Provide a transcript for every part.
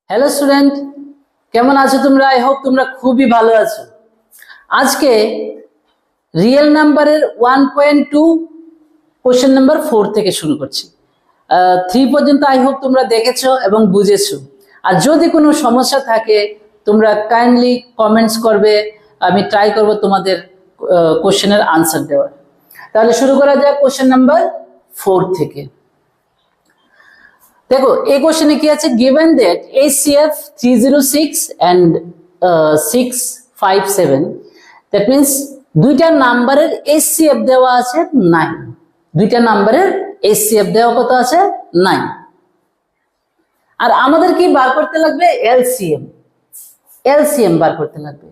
Hello student, কেমন আছো তোমরা? আই হোপ তোমরা খুবই ভালো আছো। আজকে রিয়েল নাম্বারের 1.2 কোশ্চেন নাম্বার 4 থেকে শুরু করছি। 3 পর্যন্ত আই হোপ তোমরা দেখেছো এবং বুঝেছো। আর যদি কোনো সমস্যা থাকে তোমরা কাইন্ডলি কমেন্টস করবে, আমি ট্রাই করব তোমাদের কোশ্চেনের আনসার দেওয়ার। তাহলে শুরু করা যাক কোশ্চেন নাম্বার 4 থেকে। দেখো এই কোশ্চেনে কি আছে, given that HCF 306 and 657, that means দুইটা নাম্বারের HCF দেওয়া আছে 9। দুইটা নাম্বারের HCF দেওয়া কত আছে? 9। আর আমাদের কি বার করতে লাগবে? LCM। LCM বার করতে লাগবে।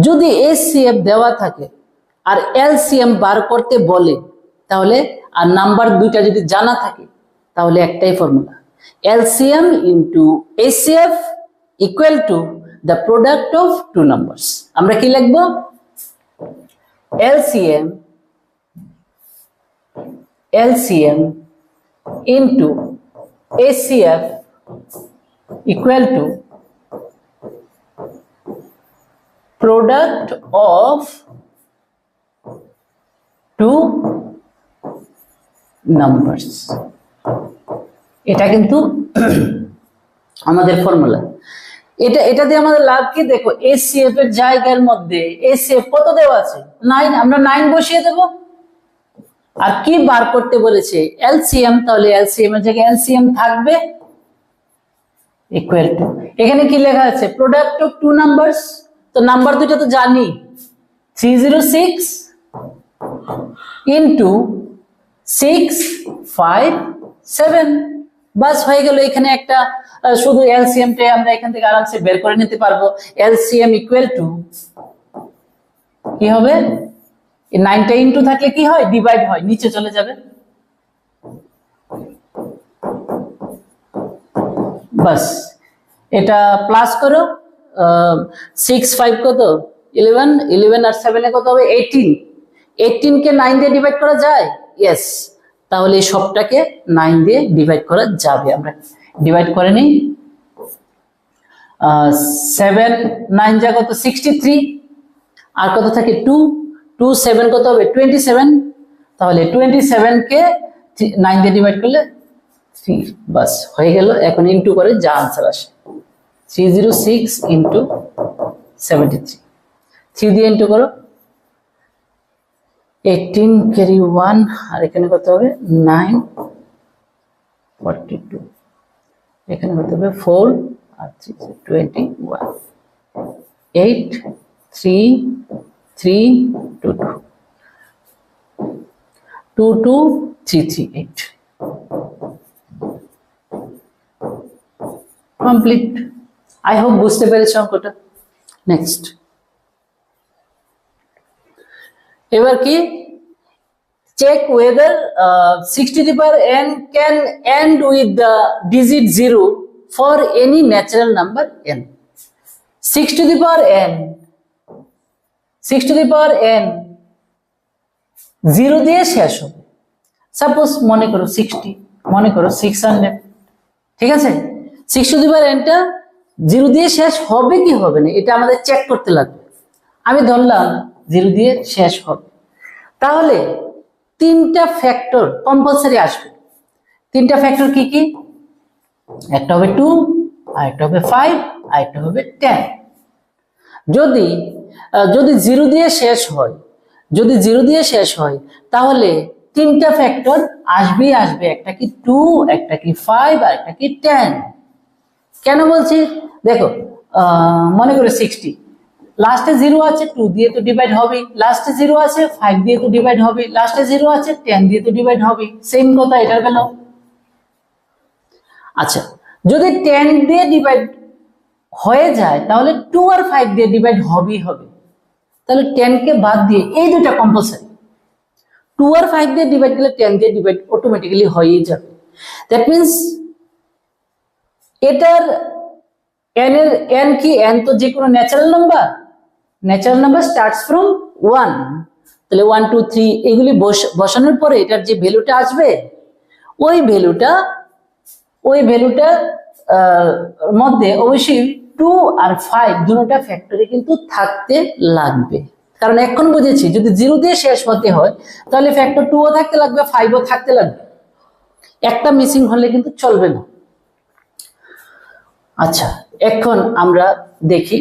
যদি HCF দেওয়া থাকে আর LCM বার করতে বলে, তাহলে আর নাম্বার দুইটা যদি জানা থাকে তাহলে একটাই formula, LCM into HCF equal to the product of two numbers। আমরা কি লিখব? LCM into HCF equal to product of two numbers। এটা কিন্তু আমাদের ফর্মুলা। এটা দিয়ে আমাদের লাভ কি? দেখো HCF এর জায়গার মধ্যে HCF কত দেওয়া আছে? 9। আমরা 9 বসিয়ে দেব। আর কি বার করতে বলেছে? LCM। তাহলে LCM এর জায়গায় LCM থাকবে ইকুয়াল টু, এখানে কি লেখা আছে? Product of two numbers. তো নাম্বার দুটো তো জানি, 306 ইনটু 657। বাস হয়ে গেল। এখানে একটা শুধু LCM টা আমরা এখান থেকে আরামসে বের করে নিতে পারবো। LCM ইকুয়াল টু কি হবে? 9টা ইনটু থাকলে কি হয়? ডিভাইড হয়, নিচে চলে যাবে। বাস এটা প্লাস করো। 6 5 কত? 11। 11 আর 7 এ কত হবে? 18। 18 কে 9 দিয়ে ডিভাইড করা যায়? ইয়েস। তাহলে এই সবটাকে 9 দিয়ে ডিভাইড করা যাবে। আমরা ডিভাইড করে নিই। 7 9 যা কত? 63। আর কত থাকে? 2 2 7 কত হবে? 27। তাহলে 27 কে 9 দিয়ে ডিভাইড করলে 3। বাস হয়ে গেল। এখন ইনটু করে যা আনসার আসে, 306 ইনটু 73। 3 দিয়ে ইনটু করো, 18 ক্যারি 1, আর এখানে কত হবে? 9 42। এখানে কত হবে? 4 আর 3 21। 8 3 3 2 2 2 3 3 8। কমপ্লিট। আই হোপ বুঝতে পেরেছো অঙ্কটা। নেক্সট, এবার কি? Check whether 6 to the power n can end with the digit 0 for any natural number n। 6 to the power n 0 দিয়ে শেষ হবে। সাপোজ মনে করো 60, মনে করো 600, ঠিক আছে? 6 to the power n টা 0 দিয়ে শেষ হবে কি হবে না, এটা আমাদের চেক করতে লাগবে। আমি ধরলাম 0 দিয়ে শেষ হবে। তাহলে তিনটা ফ্যাক্টর কম্পালসারি আসবে। তিনটা ফ্যাক্টর কি কি? একটা হবে 2, আর একটা হবে 5, আর একটা হবে 10। যদি 0 দিয়ে শেষ হয়, যদি 0 দিয়ে শেষ হয়, তাহলে তিনটা ফ্যাক্টর আসবেই আসবে। একটা কি 2, একটা কি 5, আর একটা কি 10। কেন বলছি? দেখো মনে করো 60, লাস্টে 0 আছে, 2 দিয়ে তো ডিভাইড হবে। লাস্টে 0 আছে, 5 দিয়ে তো ডিভাইড হবে। লাস্টে 0 আছে, 10 দিয়ে তো ডিভাইড হবে। সেম কথা এটার বেলাও। আচ্ছা, যদি 10 দিয়ে ডিভাইড হয়ে যায় তাহলে 2 আর 5 দিয়ে ডিভাইড হবেই হবে। তাহলে 10 কে বাদ দিয়ে এই দুটো কম্পালসারি। 2 আর 5 দিয়ে ডিভাইড করলে 10 দিয়ে ডিভাইড অটোমেটিক্যালি হয়েই যাবে। দ্যাট মিন্স এটার n কি? n তো যে কোনো natural number. Natural number starts from 1। তাহলে 1 2 3 এগুলি বসানোর পরে এটার যে ভ্যালুটা আসবে, ওই ভ্যালুটা মধ্যে অবশ্যই 2 আর 5 দুটোটা ফ্যাক্টরে কিন্তু থাকতে লাগবে, কারণ এখন বুঝেছি যদি 0 দিয়ে শেষ হতে হয় তাহলে ফ্যাক্টর 2 ও থাকতে লাগবে, 5 ও থাকতে লাগবে, একটা মিসিং হলে কিন্তু চলবে না। আচ্ছা, এখন আমরা দেখি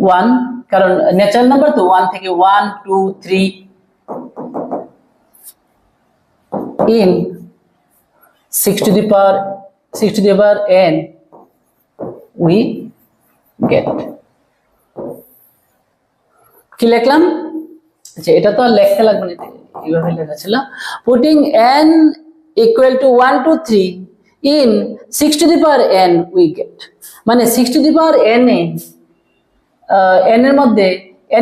ওয়ান, কারণ ন্যাচারাল নাম্বার তো 1 থেকে 1 2 3 in 6 to the power n we get, কি লিখলাম? আচ্ছা, এটা তো আর লিখতে লাগবে না, এইভাবে লেখা ছিল, putting n equal to 1 to 3 in 6 to the power n we get, মানে 6 to the power n A n এর মধ্যে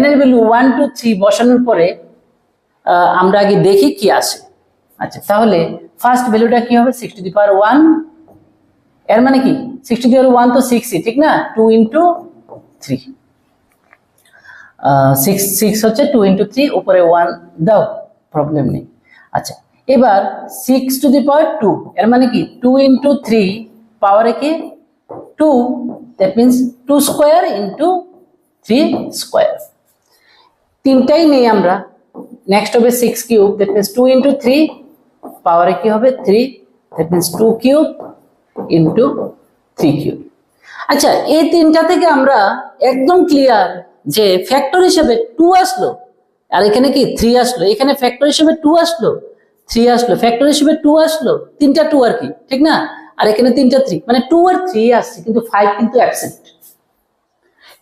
n এর ভ্যালু 1 to 3 বসানোর পরে আমরা আগে দেখি কি আসে। আচ্ছা, তাহলে ফার্স্ট ভ্যালুটা কি হবে? 6 to the power 1, এর মানে কি 6 to the power 1 তো 6 ঠিক না, 2 into 3, 6 হচ্ছে 2 into 3, উপরে 1 দাও, প্রবলেম নেই। আচ্ছা, এবার 6 to the power 2, এর মানে কি 2 into 3 পাওয়ারে কি 2, that means 2 square into 3 square, তিনটাই নেই আমরা। নেক্সট হবে 6 কিউব, that means 2 into 3 পাওয়ারে কি হবে 3, that means 2 cube into 3 cube. আচ্ছা, এই তিনটা থেকে আমরা একদম ক্লিয়ার যে ফ্যাক্টর হিসেবে 2 আসলো, আর এখানে কি 3 আসলো, এখানে ফ্যাক্টর হিসেবে 2 আসলো 3 আসলো, ফ্যাক্টর হিসেবে 2 আসলো, তিনটা 2 আর কি, ঠিক না, আর এখানে তিনটা 3, মানে 2 আর 3 আসছে, কিন্তু 5 কিন্তু অ্যাবসেন্ট।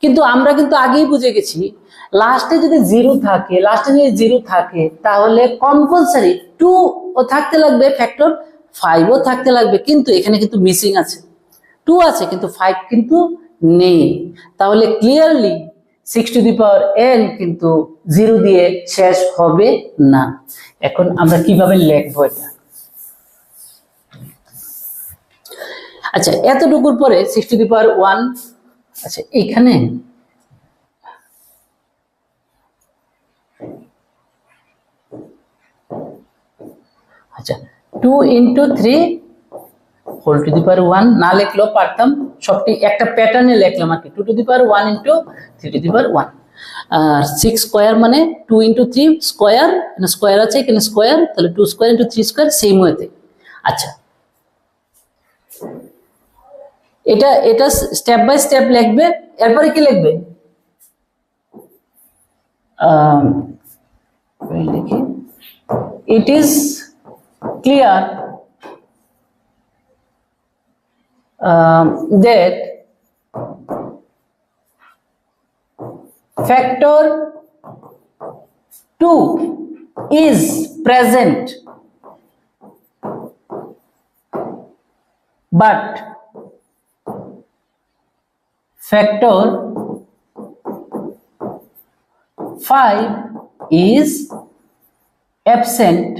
কিন্তু আমরা কিন্তু আগেই বুঝে গেছি লাস্টে যদি 0 থাকে তাহলে কম্পালসারি 2 ও থাকতে লাগবে, ফ্যাক্টর 5 ও থাকতে লাগবে, কিন্তু এখানে কিন্তু মিসিং আছে, 2 আছে কিন্তু 5 কিন্তু নেই, তাহলে clearly 6 to the power n কিন্তু 0 দিয়ে শেষ হবে না। এখন আমরা কিভাবে লিখবো এটা? আচ্ছা, এতটুকুর পরে 6 to the power 1, আচ্ছা এখানে আচ্ছা 2 into 3 whole to the power 1 না লিখলেও পারতাম, সবটি একটা প্যাটার্নে লিখলাম আর কি, 2 to the power 1 into 3 to the power 1, আর 6 স্কয়ার মানে 2 into 3 স্কয়ার, এখানে স্কয়ার আছে এখানে স্কয়ার, তাহলে 2 স্কয়ার into 3 স্কয়ার, সেম ওয়েতে। আচ্ছা, এটা স্টেপ বাই স্টেপ লিখবে, এরপরে কি লিখবে? লিখি, it is clear that factor 2 is present, but factor 5 is absent,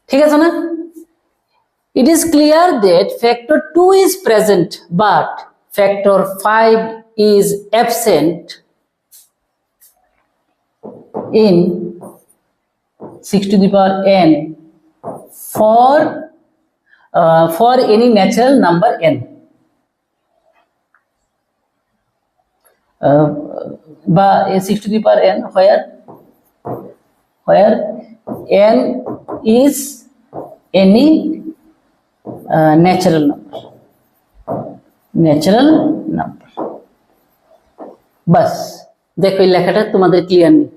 ঠিক আছে না? It is clear that factor 2 is present but factor 5 is absent in 6 to the power n for any natural number n, বা 6 to the power n where n is any natural number, বাস দেখো এই লেখাটা তোমাদের clear নেই,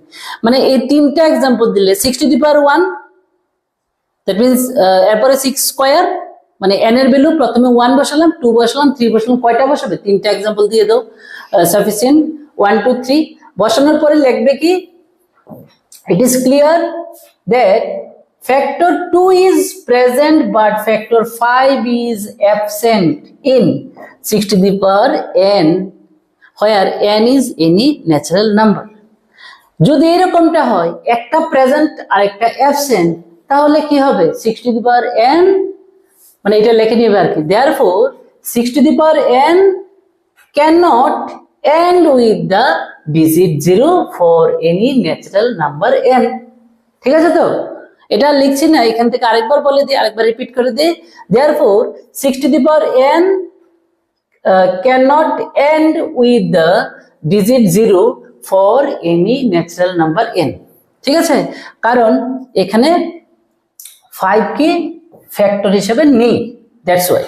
মানে এই তিনটা example দিলে 6 to the power 1, that means এরপরে 6 স্কয়ার, মানে n এর ভ্যালু প্রথমে 1 বসালাম 2 বসালাম 3 বসালাম, কয়টা বসাবে? তিনটা एग्जांपल দিয়ে দাও, সাফিসিয়েন্ট। 1 2 3 বসানোর পরে লিখবে কি, it is clear that factor 2 is present but factor 5 is absent in 6 to the power n where n is any natural number। যদি এরকমটা হয় একটা প্রেজেন্ট আর একটা অ্যাবসেন্ট, তাহলে কি হবে? 6 to the power n, মানে এটা লিখে নিবে আর কি, therefore 6 to the power n cannot end with the digit 0 for any natural number n. ঠিক আছে তো, এটা লিখছি না, এখান থেকে আরেকবার বলে দিই, আরেকবার রিপিট করে দিই। therefore 6 to the power n cannot end with the digit 0 for any natural number n. ঠিক আছে, কারণ এখানে 5 কে ফ্যাক্টর হিসেবে নেই, দ্যাটস ওয়াই।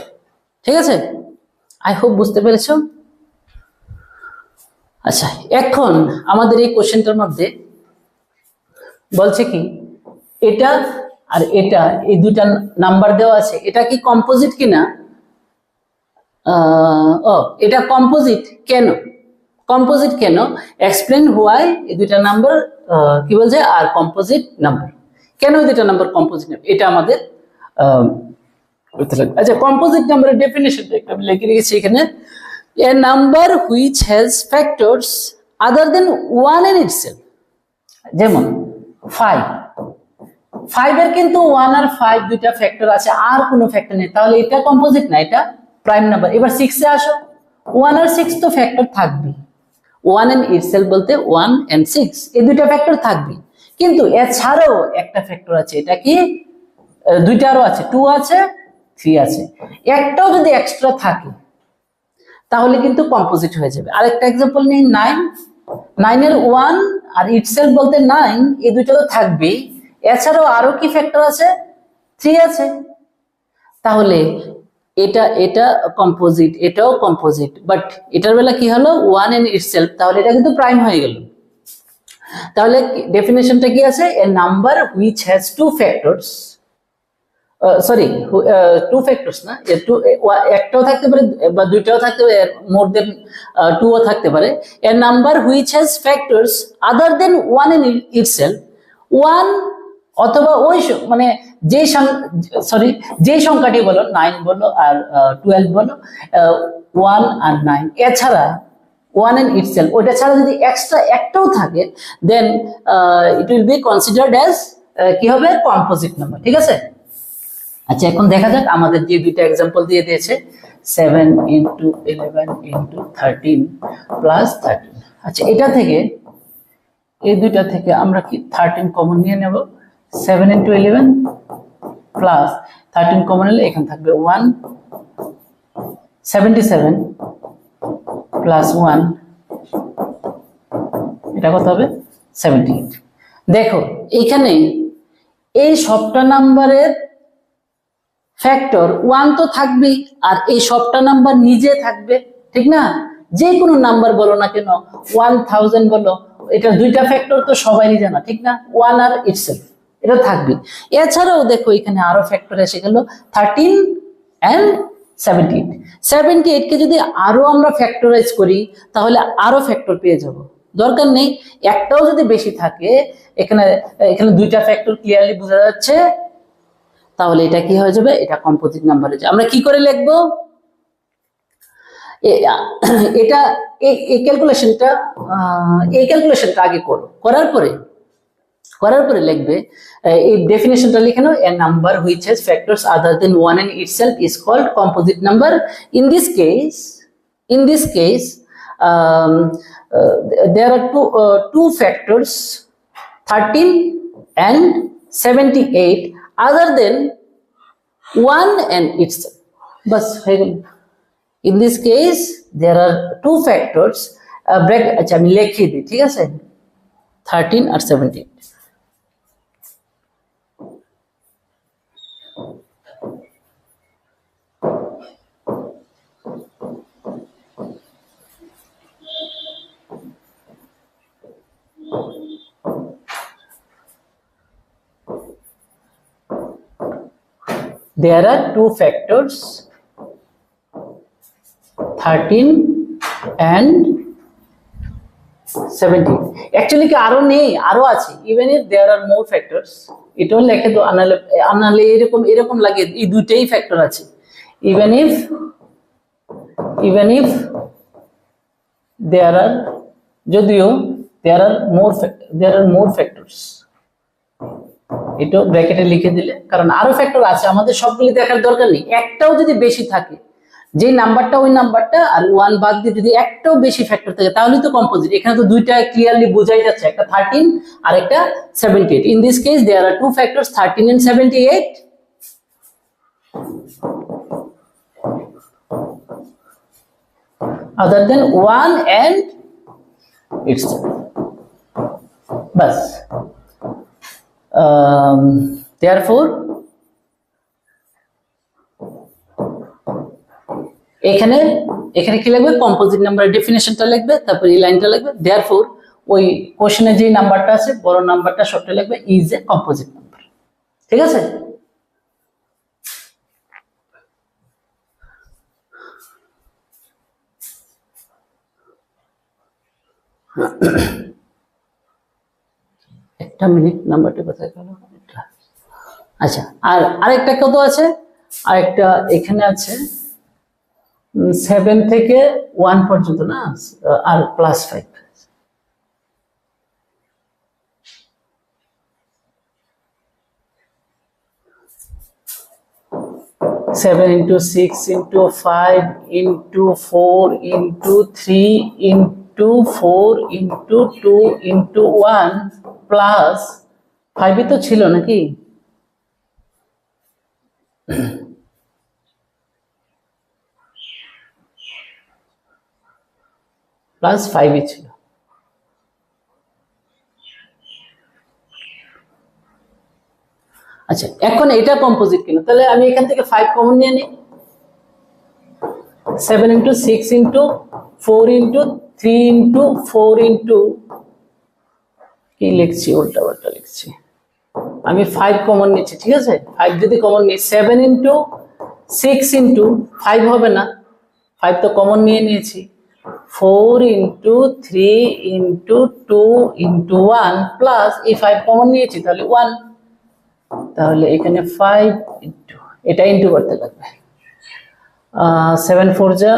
ঠিক আছে, আই হোপ বুঝতে পেরেছো। আচ্ছা, এখন আমাদের এই কোশ্চেনটার মধ্যে বলছে কি, এটা আর এটা, এই দুইটা নাম্বার দেওয়া আছে, এটা কি কম্পোজিট কিনা? এটা কম্পোজিট কেন? কম্পোজিট কেন, এক্সপ্লেন হোয়াই এই দুইটা নাম্বার কি বলছে আর কম্পোজিট নাম্বার, কেন এই দুইটা নাম্বার কম্পোজিট নাম্বার, এটা আমাদের আচ্ছা, কম্পোজিট নাম্বারের ডেফিনেশনটা একটু আমি লিখে রেখেছি এখানে। a number which has factors other than 1 in itself, যেমন 5 এর কিন্তু 1 আর 5 দুইটা ফ্যাক্টর আছে, আর কোনো ফ্যাক্টর নেই, তাহলে এটা কম্পোজিট না, এটা প্রাইম নাম্বার। এবার 6 এ আসো, 1 আর 6 তো ফ্যাক্টর থাকবে, 1 in itself বলতে 1 and 6 এই দুইটা ফ্যাক্টর থাকবে, কিন্তু এছাড়াও একটা ফ্যাক্টর আছে, এটা কি দুইটা আরো আছে, 2 আছে 3 আছে, একটাও যদি এক্সট্রা থাকে তাহলে কিন্তু কম্পোজিট হয়ে যাবে। আরেকটা एग्जांपल নিই, 9 এর 1 আর ইটসেলফ বলতে 9, এই দুটো তো থাকবেই, এছাড়াও আরো কি ফ্যাক্টর আছে, 3 আছে, তাহলে এটা কম্পোজিট, এটাও কম্পোজিট, বাট এটার বেলা কি হলো 1 এন্ড ইটসেলফ, তাহলে এটা কিন্তু প্রাইম হয়ে গেল। তাহলে ডেফিনেশনটা কি আছে, a number which has two factors, sorry 2 factors না, একটাও থাকতে পারে বা দুইটাও থাকতে পারে, মোর দেন 2 ও থাকতে পারে। A number which has factors other than 1 in itself, 1 অথবা ওই মানে যে সংখ্যাটি বলো, 9 বলো আর 12 বলো, 1 আর 9 এছাড়া 1 ইন ইটসেলফ, ওইটা ছাড়া যদি এক্সট্রা একটাও থাকে, then it will be considered as কি হবে, কম্পোজিট নাম্বার। ঠিক আছে, আচ্ছা, এখন দেখা যাক আমাদের যে দুইটা एग्जांपल দিয়ে দিয়েছে, 7 into 11 into 13 plus 13। আচ্ছা, এটা থেকে এই দুইটা থেকে আমরা কি 13 কমন নিয়ে নেব, 7 into 11 plus 13 কমন নিলে এখানে থাকবে 1, 77 plus 1, এটা কত হবে 78। দেখো এইখানে এই সবটা নাম্বারের ফ্যাক্টর 1 তো থাকবেই, আর এই সবটা নাম্বার নিজে থাকবে, ঠিক না? যে কোনো নাম্বার বলো না কেন, 1000 বলো, এটা দুইটা ফ্যাক্টর তো সবারই জানা, ঠিক না? 1 আর ইটসেলফ, এটা থাকবে। এছাড়াও দেখো এখানে আরো ফ্যাক্টর এসে গেল, 13 and 78। 78 কে যদি আরো আমরা ফ্যাক্টরাইজ করি তাহলে আরো ফ্যাক্টর পেয়ে যাব, দরকার নেই একটাও যদি বেশি থাকে, এখানে দুইটা ফ্যাক্টর ক্লিয়ারলি বোঝা যাচ্ছে, তাহলে এটা কি হয়ে যাবে, এটা কম্পোজিট নাম্বার হয়ে যাবে। আমরা কি করে লিখব এটা, এই ক্যালকুলেশনটা আগে করো, করার পরে লিখবে এই ডেফিনেশনটা লিখে নাও, a number which has factors other than 1 in itself is called composite number. In this case there are two factors, 13 and 78 other than 1 and itself, bas হয়ে গেল। In this case there are two factors, আচ্ছা আমি লিখে দিই, ঠিক আছে, 13 আর 78। There are two factors, 13 and 17। Actually কি আরো নেই, আরো আছে, even if there are more factors, এটাও লিখে দাও, আনালে এরকম লাগে এই দুইটাই ফ্যাক্টর আছে, even if there are, যদিও there are more factors, এটা ব্র্যাকেটে লিখে দিলে, কারণ আরো ফ্যাক্টর আছে, আমাদের সবগুলি দেখার দরকার নেই, একটাও যদি বেশি থাকে যে নাম্বারটা ওই নাম্বারটা আর 1 বাদ দিয়ে যদি একটাও বেশি ফ্যাক্টর থাকে তাহলেই তো কম্পোজিট। এখানে তো দুইটা ক্লিয়ারলি বোঝাই যাচ্ছে, একটা 13 আর একটা 78। In this case there are two factors 13 and 78 other than 1 and itself. Bas. Therefore এখানে কি লিখবে, কম্পোজিট নাম্বারের ডেফিনেশনটা লিখবে, তারপর এই লাইনটা লিখবে। দেয়ারফর ওই কোশ্চেনে যে নাম্বারটা আছে বড় নাম্বারটা শর্টে লিখবে ইজ এ কম্পোজিট নাম্বার। ঠিক আছে? একটা মিনিট, নাম্বারটা কোথায় গেল? আচ্ছা, আর আরেকটা কত আছে? আরেকটা এখানে আছে 7 থেকে 1 পর্যন্ত না, আর +5। 7 into 6 into 5 into 4 into 3 into 4 into 2 into 1 plus 5 তো ছিল নাকি? প্লাস 5 ছিল। আচ্ছা, এখন এটা কম্পোজিট কিনা, তাহলে আমি এখান থেকে 5 কমন নিয়ে নিই। 7 into 6 into 4 into 3 into 4 into কি লিখছি, উল্টা পাল্টা লিখছি। আমি 5 কমন নিচ্ছি, ঠিক আছে? 5 যদি কমন নিই 7 into 6 into 5 হবে না, 5 তো কমন নিয়ে নিয়েছি। 4 into 3 into 2 into 1 প্লাস এই 5 কমন নিয়েছি, তাহলে 1। তাহলে এখানে 5 into এটা ইনটু করতে লাগবে। 7 4 যা,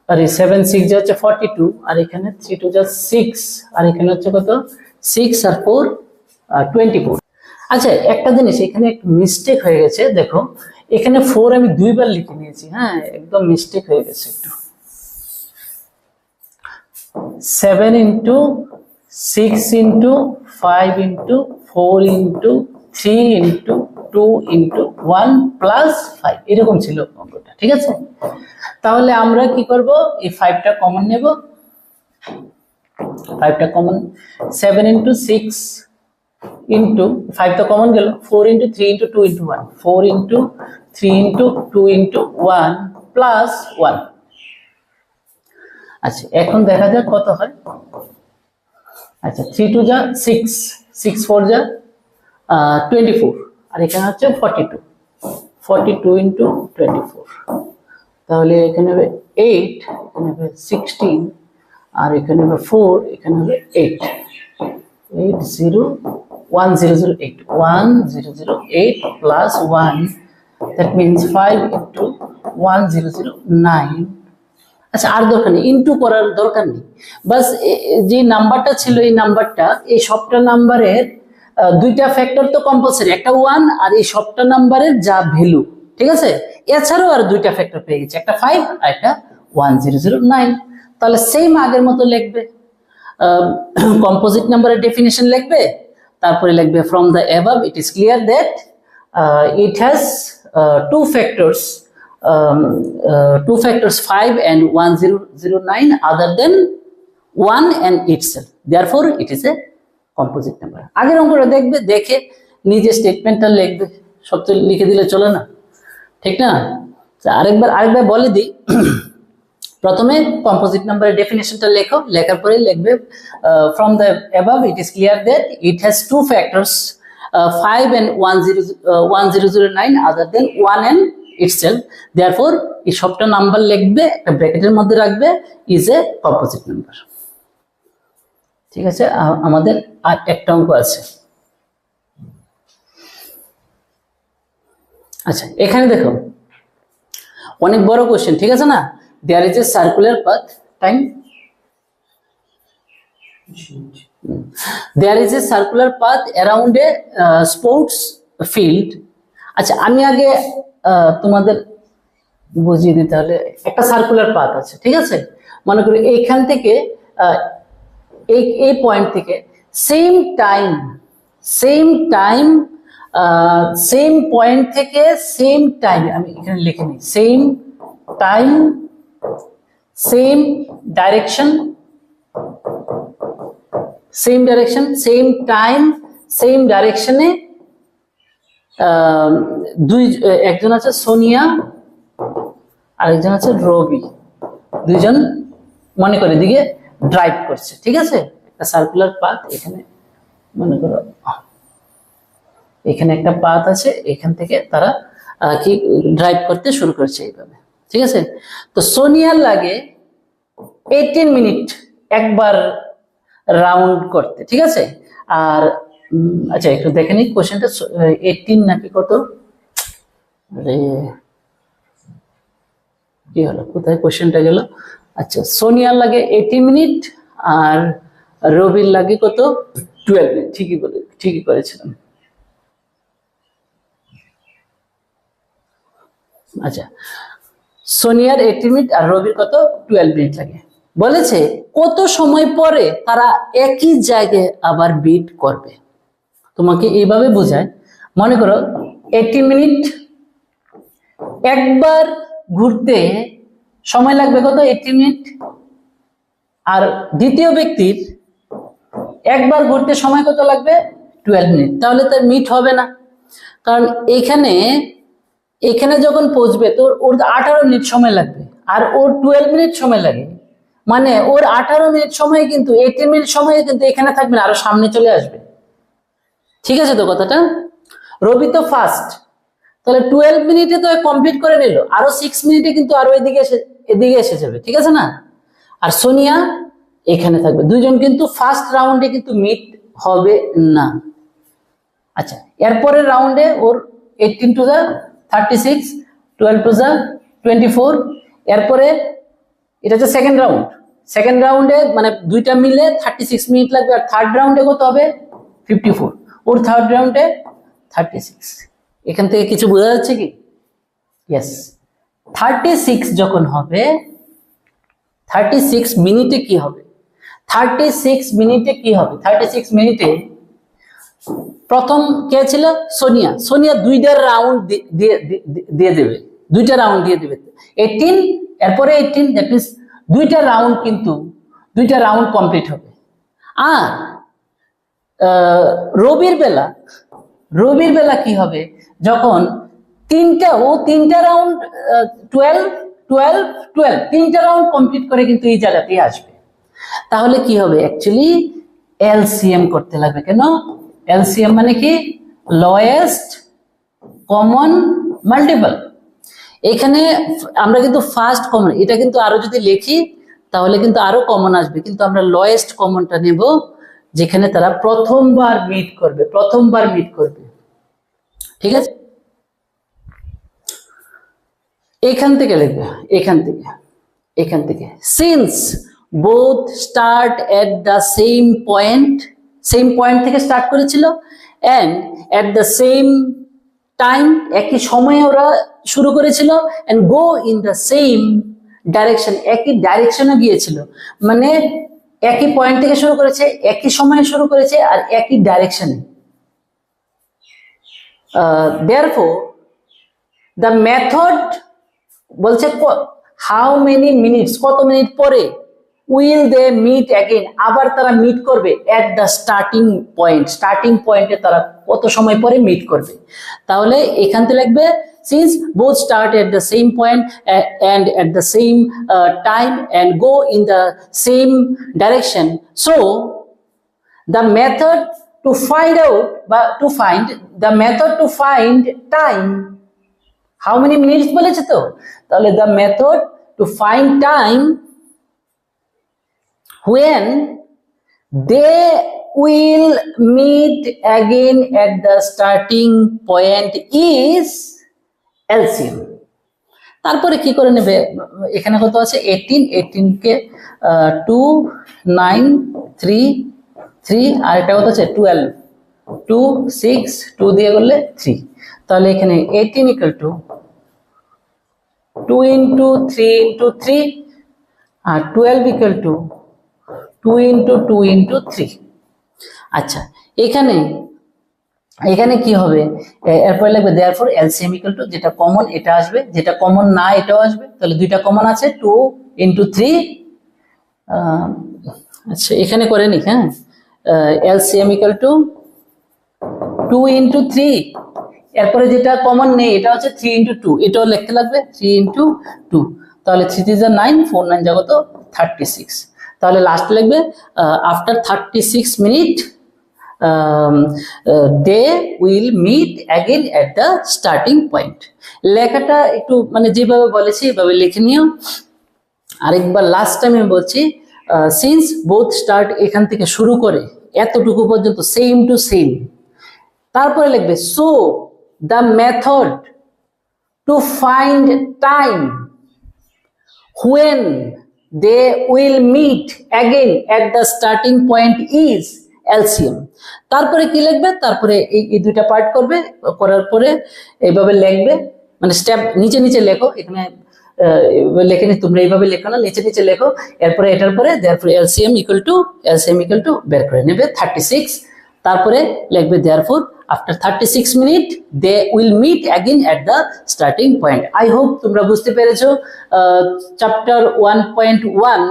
আরে 7 6 যা হচ্ছে 42, আর এখানে 3 2 যা 6, আর এখানে হচ্ছে কত 6 আর 4 24। আচ্ছা, একটা জিনিস এখানে একটু মিস্টেক হয়ে গেছে, দেখো এখানে 4 আমি দুইবার লিখে নিয়েছি। হ্যাঁ, একদম মিস্টেক হয়ে গেছে একটু। 7 into 6 into 5 into 4 into 3 into 2 into 1 plus 5 এরকম ছিল অঙ্কটা। ঠিক আছে? তাহলে আমরা কি করব, এই 5টা কমন নেব। 5টা কমন, 7 into 6 into 5 তো কমন গেল, 4 into 3 into 2 into 1, 4 into 3 into 2 into 1 plus 1। আচ্ছা, এখন দেখা যাক কত হয়। আচ্ছা, 3 2 যা 6, 6 4 যা 24, আর এখানে হচ্ছে 42, 42 into 24। তাহলে এখানে হবে 8, এখানে হবে 16, আর এখানে হবে 4, এখানে হবে 8। 8 0 1 0 0 8, 1 0 0 8 plus 1, that means 5 into 1 0 0 9। আচ্ছা, আর দরকার নেই, ইনটু করার দরকার নেই, বাস যে নাম্বারটা ছিল এই নাম্বারটা, এই সবটা নাম্বারের দুইটা ফ্যাক্টর তো কম্পালসারি, একটা 1 আর এই সবটা নাম্বারের যা ভ্যালু। ঠিক আছে? এছাড়াও আর দুইটা ফ্যাক্টর পেয়ে গেছে, একটা 5 আর একটা 1009। তাহলে সেম আগের মতো লিখবে, কম্পোজিট নাম্বারের ডেফিনিশন লিখবে, তারপরে লিখবে from the above it is clear that it has two factors 5 and 1009 other than 1 and itself, therefore it is a composite number। আগের অঙ্কটা দেখবে, দেখে নিজে স্টেটমেন্টটা লিখবে, সব তো লিখে দিলে চলে না, ঠিক না? আরেকবার বলে দিই। প্রথমে কম্পোজিট নাম্বারের ডেফিনেশনটা লেখো, লেখার পরে লিখবে from the above it is clear that it has two factors 5 and 1009 other than 1 and itself, therefore এই সবটা নাম্বার লিখবে, একটা ব্র্যাকেটের মধ্যে রাখবে, ইজ এ কম্পোজিট নাম্বার। ঠিক আছে? আমাদের আর একটা অঙ্ক আছে। আচ্ছা, এখানে দেখো অনেক বড় কোশ্চেন, ঠিক আছে না? there is a circular path, time, there is a circular path around a sports field। আচ্ছা, আমি আগে তোমাদের বুঝিয়ে দিতে হলে একটা সার্কুলার পাথ আছে, ঠিক আছে? মনে করি এইখান থেকে এই এই পয়েন্ট থেকে সেম টাইম সেম পয়েন্ট থেকে সেম টাইম, আমি এখানে লিখে নিই, same time same direction same time same ডাইরেকশনে একজন আছে সোনিয়া, আরেকজন আছে রবি, দুইজন মনে করে দিকে ড্রাইভ করছে, ঠিক আছে? একটা সার্কুলার পাথ, এখানে মনে করো এখানে একটা পাথ আছে, এখান থেকে তারা কি ড্রাইভ করতে শুরু করছে এইভাবে, ঠিক আছে? তো সোনিয়ার লাগে 18 মিনিট একবার রাউন্ড করতে, ঠিক আছে? আর আচ্ছা একটু দেখে নিই কোশ্চেনটা, 18 নাকি কত, আরে কি হলো, কোথায় কোশ্চেনটা গেল? আচ্ছা, সোনিয়ার লাগে 18 মিনিট আর রবির লাগে কত, 12 মিনিট। ঠিকই করেছিলাম। আচ্ছা, সোনিয়ার 18 মিনিট আর রবির কত, 12 মিনিট লাগে। বলেছে কত সময় পরে তারা একই জায়গায় আবার বিট করবে। তোমাকে এইভাবে বোঝায়, মনে করো 18 মিনিট একবার ঘুরতে সময় লাগবে কত, 18 মিনিট, আর দ্বিতীয় ব্যক্তির একবার ঘুরতে সময় কত লাগবে, 12 মিনিট। তাহলে তার মিট হবে না, কারণ এখানে যখন পৌঁছবে তো ওর 18 মিনিট সময় লাগবে আর ওর 12 মিনিট সময় লাগে, মানে ওর 18 মিনিট সময় কিন্তু 18 মিনিট সময়ে কিন্তু এখানে থাকবে না, আরো সামনে চলে আসবে, ঠিক আছে তো কথাটা? রবি তো ফার্স্ট, তাহলে 12 মিনিটে তো কমপ্লিট করে নিল, আরো 6 মিনিটে কিন্তু আরো এদিকে এসে যাবে, ঠিক আছে না? আর সোনিয়া এখানে থাকবে, দুইজন কিন্তু ফার্স্ট রাউন্ডে কিন্তু মিট হবে না। আচ্ছা, এরপরের রাউন্ডে ওর 18 টু দা 36, 12 টু দা 24, এরপরে এটা হচ্ছে সেকেন্ড রাউন্ডে মানে দুইটা মিলে 36 মিনিট লাগবে, আর থার্ড রাউন্ডে কত হবে, 54, ওর থার্ড রাউন্ডে 36। এখান থেকে কিছু বোঝা যাচ্ছে কি? ইয়েস, 36 যখন হবে, 36 মিনিটে কি হবে, 36 মিনিটে প্রথম কে ছিল, সোনিয়া দুইটা রাউন্ড দিয়ে দেবে, 18, এরপরে 18, দ্যাট মিনস দুইটা রাউন্ড কমপ্লিট হবে। আর রবির বেলা কি হবে, যখন তিনটা রাউন্ড 12 তিনটা রাউন্ড কমপ্লিট করে কিন্তু এই জায়গাতেই আসবে। তাহলে কি হবে, অ্যাকচুয়ালি এলসিএম করতে লাগবে। কেন এলসিএম মানে কি, লোয়েস্ট কমন মাল্টিপল। এখানে আমরা কিন্তু ফার্স্ট কমন, এটা কিন্তু আরো যদি লিখি তাহলে কিন্তু আরো কমন আসবে, কিন্তু আমরা লোয়েস্ট কমনটা নেব, যেখানে তারা প্রথমবার মিট করবে, ঠিক আছে? এখান থেকে লিখবে, এখান থেকে since both start at the same point থেকে স্টার্ট করেছিল, and at the same time, একই সময়ে ওরা শুরু করেছিল, and go in the same direction, একই ডাইরেকশনে গিয়েছিল, মানে একই পয়েন্ট থেকে শুরু করেছে, একই সময়ে শুরু করেছে, আর একই ডাইরেকশনে। therefore the method বলছে হাউ মেনি মিনিটস, কত মিনিট পরে, উইল দে মিট অ্যাগেন, আবার তারা মিট করবে, এট দ্য স্টার্টিং পয়েন্টে তারা কত সময় পরে মিট করবে। তাহলে এখান থেকে লিখবে since both start at the same point and at the same time and go in the same direction, so the method to find time, how many minutes বলেছে তো, তাহলে the method to find time when they will meet again at the starting point is LCM। তারপরে কি করে নেবে, এখানে কত আছে, 18 কে 2 9 3 3, আর এটা কত আছে 12, 2 6 2 দিয়ে করলে 3, তাহলে এখানে 18 equal to 2 into 3 into 3 R 12 equal to 2 into 2 into 3। আচ্ছা, এখানে এখানে কি হবে, এরপর লিখবে therefore LCM equal to, যেটা কমন এটা আসবে, যেটা কমন না এটাও আসবে, তাহলে দুইটা কমন আছে 2 into 3। আচ্ছা এখানে করে নি, হ্যাঁ, LCM equal to 2 into 3, এরপরে যেটা কমন নেই এটা হচ্ছে 3 into 2, এটাও লিখতে লাগবে 3 into 2, তাহলে 3 3 যা 9, 4 9 যা কত 36। তাহলে লাস্ট লিখবে after 36 minute they will meet again at the starting point। লেখাটা একটু মানে যেভাবে বলেছি এভাবে লিখে নিও। আরেকবার লাস্ট টাইম আমি বলছি, সিন্স বোথ স্টার্ট এখান থেকে শুরু করে এতটুকু পর্যন্ত সেম টু সেম, তারপরে লিখবে so the method to find time when they will meet again at the starting point is LCM। তারপরে কি লিখবে, তারপরে এই দুইটা পার্ট করবে, করার পরে এইভাবে লিখবে, মানে স্টেপ নিচে নিচে লেখো, এখানে লিখে নি তোমরা এইভাবে লেখো না, নিচে নিচে লেখো, এরপরে এটার পরে therefore LCM equal to বের করে নেবে 36। তারপরে লিখবে therefore after 36 minutes they will meet again at the starting point। I hope তোমরা বুঝতে পেরেছো। চ্যাপ্টার 1.1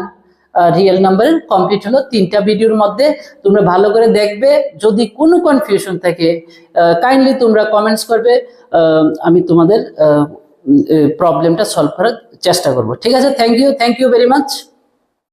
রিয়েল নাম্বার কমপ্লিট হলো 3টা ভিডিওর মধ্যে। তোমরা ভালো করে দেখবে, যদি কোনো কনফিউশন থাকে কাইন্ডলি তোমরা কমেন্টস করবে, আমি তোমাদের প্রবলেমটা সলভ করার চেষ্টা করব। ঠিক আছে, থ্যাংক ইউ ভেরি মাচ।